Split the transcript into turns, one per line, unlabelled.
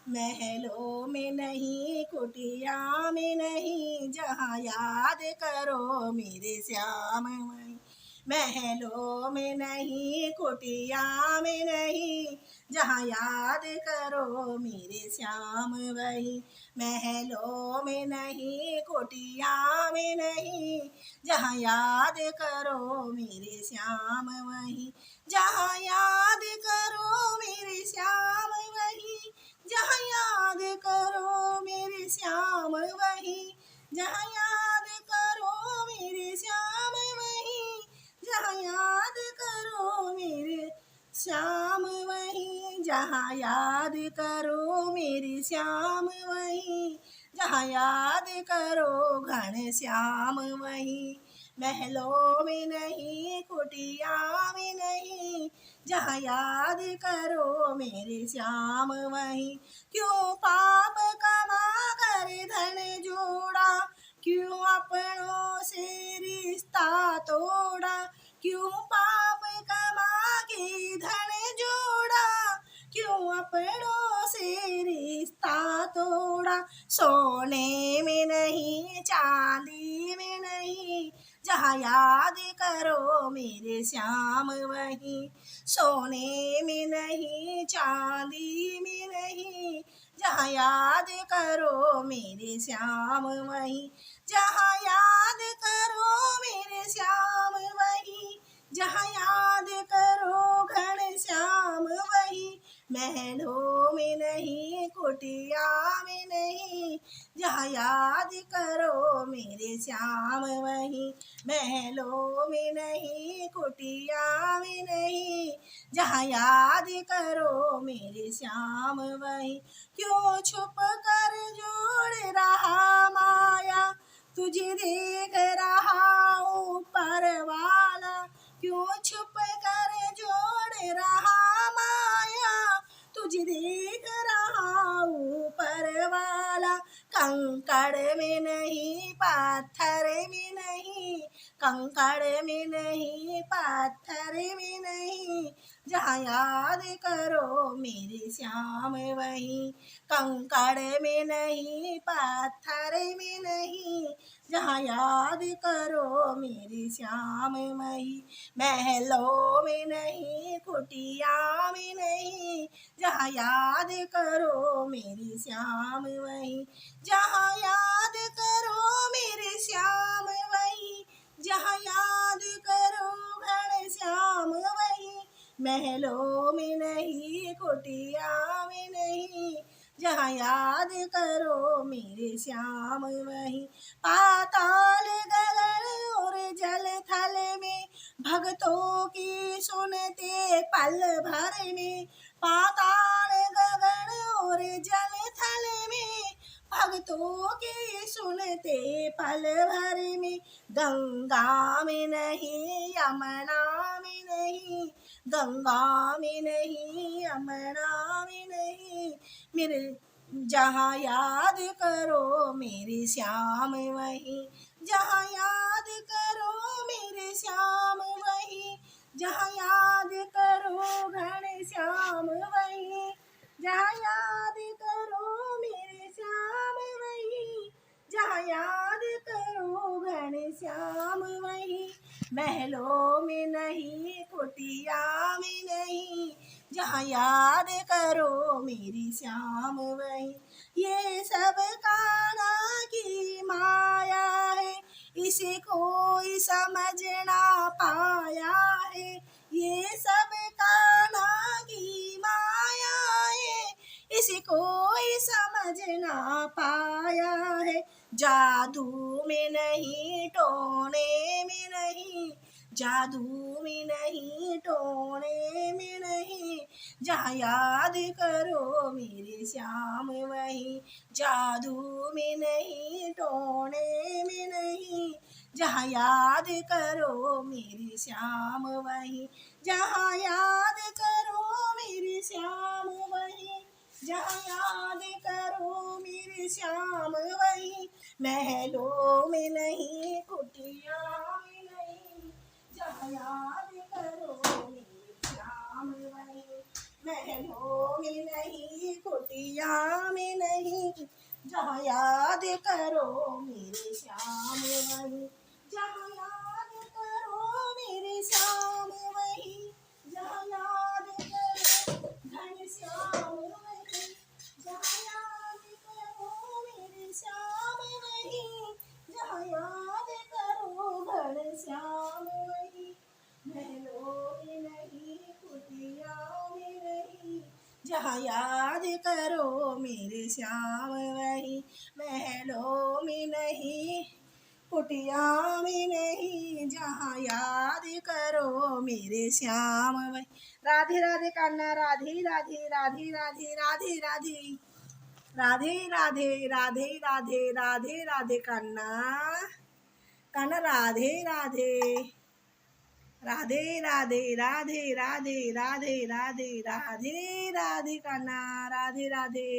महलों में नहीं कुटिया में नहीं, जहाँ याद करो मेरे श्याम वहीं। महलों में नहीं कुटिया में नहीं, जहाँ याद करो मेरे श्याम वहीं। महलों में नहीं कुटिया में नहीं, जहाँ याद करो मेरे श्याम वहीं। जहाँ याद करो मेरे श्याम वहीं, जहाँ याद करो मेरे श्याम वहीं। जहाँ याद करो मेरे श्याम वहीं, जहाँ याद करो मेरे श्याम वहीं। जहाँ याद करो मेरे श्याम वहीं, जहाँ याद करो घन श्याम वहीं। महलों में नहीं कुटिया में नहीं, जहाँ याद करो मेरे श्याम वहीं। क्यों पाप कमा कर धन जोड़ा, क्यों अपनों से रिश्ता तोड़ा। क्यों पाप कमा के धन जोड़ा, क्यों अपनों से रिश्ता तोड़ा। सोने में नहीं चांदी में नहीं, जहाँ याद करो मेरे श्याम वहीं। सोने में नहीं चांदी में नहीं, जहाँ याद करो मेरे श्याम वहीं। जहाँ याद करो मेरे श्याम वहीं, जहाँ याद करो घन श्याम वहीं। महलों में नहीं कुटिया में नहीं, जहाँ याद करो मेरे श्याम वहीं। महलों में नहीं कुटिया में नहीं, जहाँ याद करो मेरे श्याम वहीं। क्यों छुप कर जोड़ रहा माया, तुझे देख रहा ऊपर वाला। क्यों छुप कर जोड़ रहा माया, तुझे देख रहा ऊपर वाला। कंकड़ में नहीं पत्थर में नहीं, कंकड़ में नहीं पत्थर में नहीं, जहाँ याद करो मेरे श्याम वहीं। कंकड़ में नहीं पत्थर में नहीं, जहाँ याद करो मेरे श्याम वहीं। महलों में नहीं कुटिया में नहीं, जहाँ याद करो मेरे श्याम वहीं। जहाँ याद करो मेरे श्याम वहीं, जहाँ याद करो घन श्याम वहीं। महलों में नहीं कुटिया में नहीं, जहाँ याद करो मेरे श्याम वहीं। पाताल गगन और जल थल में, भक्तों की सुनते पल भर में। पाताल गगन और जल थल में, भक्तों की सुनते पल भर में। गंगा में नहीं यमुना में नहीं, गंगा में नहीं यमुना में नहीं, मेरे जहाँ याद करो मेरे श्याम वहीं। जहाँ याद करो मेरे श्याम वहीं, जहाँ याद करो घन श्याम वहीं। जहाँ याद करो मेरे श्याम वहीं, जहाँ याद करो घन श्याम वहीं। महलों में नहीं कुटिया में नहीं, जहाँ याद करो मेरी श्याम वहीं। ये सब काना की माया है, इसे कोई समझ ना पाया है। ये सब काना की माया है, इसे कोई समझ ना पाया है। जादू में नहीं टोने में नहीं, जादू में नहीं टोने में नहीं, जहाँ याद करो मेरे श्याम वहीं। जादू में नहीं टोने में नहीं, जहाँ याद करो मेरे श्याम वहीं। जहाँ याद करो मेरे श्याम वहीं, जहाँ याद करो मेरे श्याम वहीं। महलों में नहीं कुटिया में नहीं, जहाँ याद करो मेरे श्याम वहीं। महलों में नहीं कुटिया में नहीं, जहाँ याद करो मेरे श्याम वही, जहाँ याद करो मेरे श्याम वही, जहाँ याद करो घनश्याम वही, जहाँ याद करो मेरे श्याम वही, जहाँ याद करो घनश्याम वही। महलों में नहीं कुटिया में नहीं, जहाँ याद करो मेरे श्याम वही, महलों में नहीं कुटिया में नहीं, जहाँ याद करो मेरे श्याम वही। राधे राधे कान्हा, राधे राधे राधे राधे राधे राधे राधे राधे राधे राधे राधे राधे कान्हा, कान्हा राधे राधे राधे राधे राधे राधे राधे राधे राधे राधे कान्हा, राधे राधे।